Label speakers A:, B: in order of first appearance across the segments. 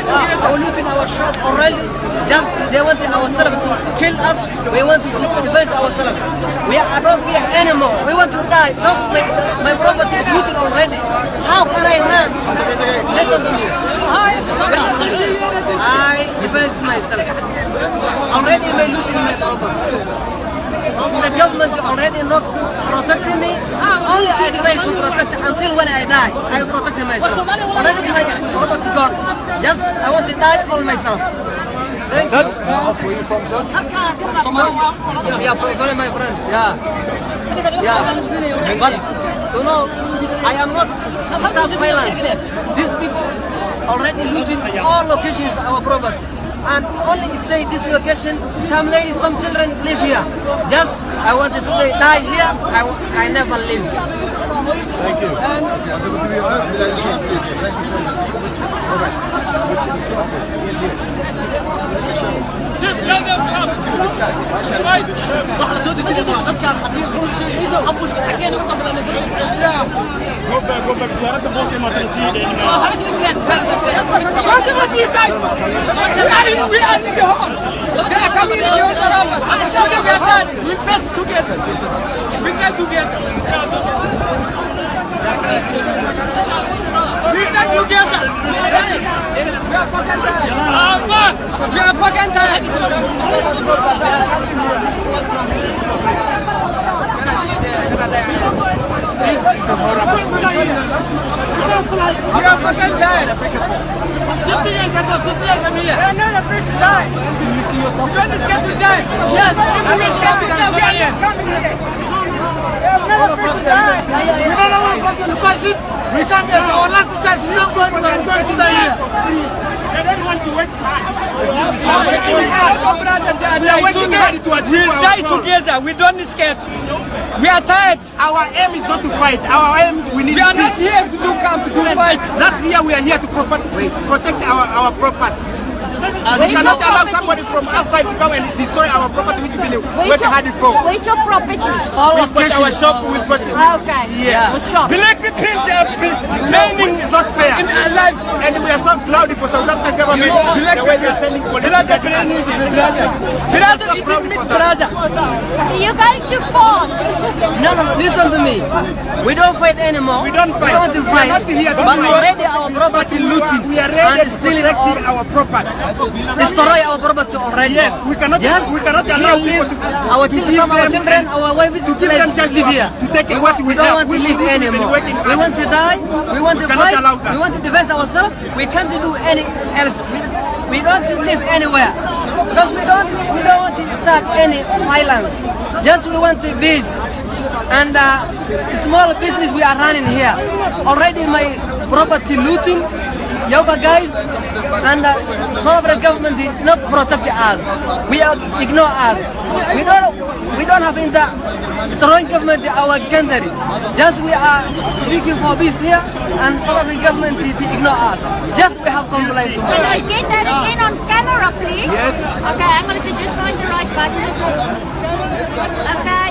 A: Our looting our shop already. Just they wanted ourselves to kill us. We want to defend ourselves. I don't fear anymore. We want to die. Just my property is looted already. How can I run? Listen to me. I defend myself. Already my looting my property. The government already not protecting me. Only I try to protect until when I die. I protect myself. Already my property gone. Just I want to die all myself. Thank you.
B: Where are you from, sir?
A: Yeah, from Somalia, my friend. Yeah. But you know, I am not start violence. These people already losing all locations of our property. And only stay this location, some ladies, some children live here. Just I wanted to die here, I never live.
B: Thank you. I'm going to give you a hug. Thank you so much. All right. Which is the office? Easy.
C: Go back. You have to boss him and see it. We are in the house. They are coming in your apartment. We face together. We get together. We get together. We are fucking tired. We are fucking tired.
B: This is the horrible situation.
C: We are fucking tired.
D: 50 years ago, 50 years ago.
C: We are not afraid to die. We don't scared to die. Yes, we are scared to die. We are not coming here. We are not afraid to die.
D: We don't know what to question. We come here, so our last chance. We don't go anywhere. We're going to die here. They don't want to wait.
C: We'll die together. We don't escape. We are tired.
D: Our aim is not to fight. Our aim, we need
C: We are not
D: peace.
C: here to do camp to fight.
D: Last year we are here to protect our property. We cannot allow somebody from outside to come and destroy our property which we've been working hard for.
E: Where's your property?
A: All
D: We've got our shop, we've got...
E: Okay.
D: Yes.
E: What shop?
C: Black people, they are
D: Which is not fair.
C: in our life.
D: And we are so cloudy for South African government. The way they are sending police.
C: Brother.
E: You're going to fall.
A: No, listen to me. We don't fight anymore.
D: We don't fight.
A: We don't want to
D: We are
A: fight.
D: not here to
A: But
D: fight.
A: already our property looting
D: We are ready
A: and
D: to
A: stealing
D: protect our property.
A: destroy our property already.
D: Yes, we cannot allow people to
A: our children,
D: give
A: our
D: them
A: children, our wives,
D: to give them just
A: live here.
D: to take what we
A: don't
D: have.
A: want to live anymore. We want to die. We want to
D: cannot
A: fight.
D: allow that.
A: We want to defend ourselves. We can't do any else. We don't live anywhere because we don't want to start any violence. Just we want to peace and small business we are running here. Already my property looting. Yoba guys and sovereign government did not protect us. We ignore us. We don't have in the strong government in our country. Just we are seeking for peace here and sovereign government did ignore us. Just we have complained to
E: Can I get that again on camera, please?
D: Yes.
E: Okay, I'm going to just find the right button. Okay.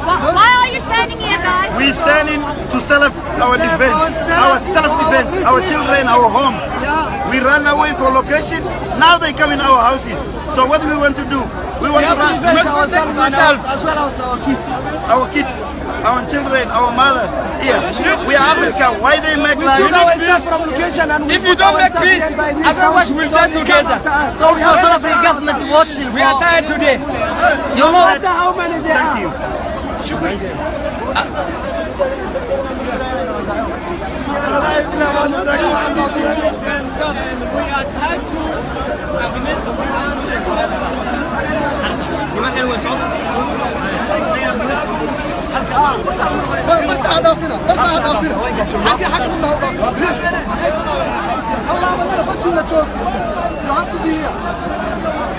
E: Why are you standing here, guys?
C: We standing to our defense, our self-defense, our children, our home. We ran away for location. Now they come in our houses. So what do we want to do? We want to run.
A: defend ourselves as well as our kids.
C: Our children, our mothers. Here, we are Africa. Why they make like
A: If
C: you don't make peace, otherwise we'll die together.
A: Also, South African government watching.
C: We are tired today.
A: You know
C: How many there are? Thank you.
D: You have to be here.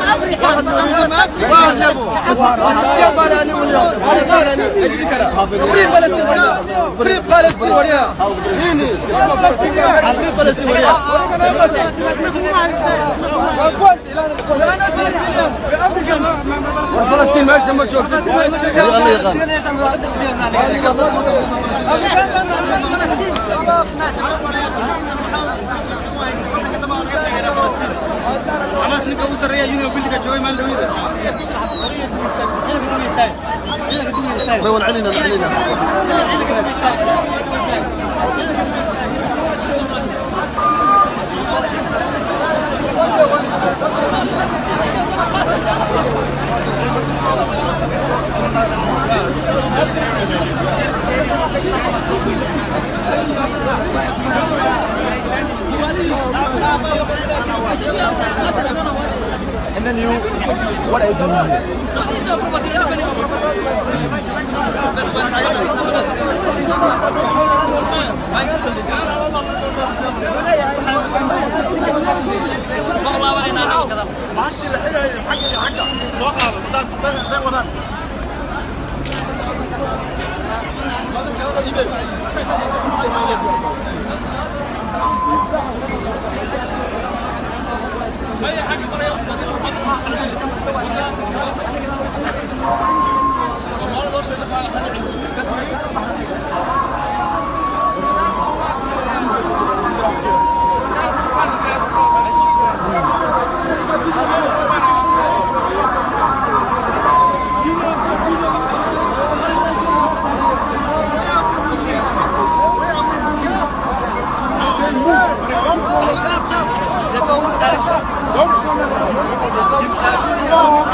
A: Africa. Free Palestine warrior. Free Palestine warrior. Free Palestine warrior. فلسطين ما جنب جوك.
B: طول علينا علينا
D: And then you, what are you doing here?
A: No, this is a property. That's what I They go which direction? They go which direction?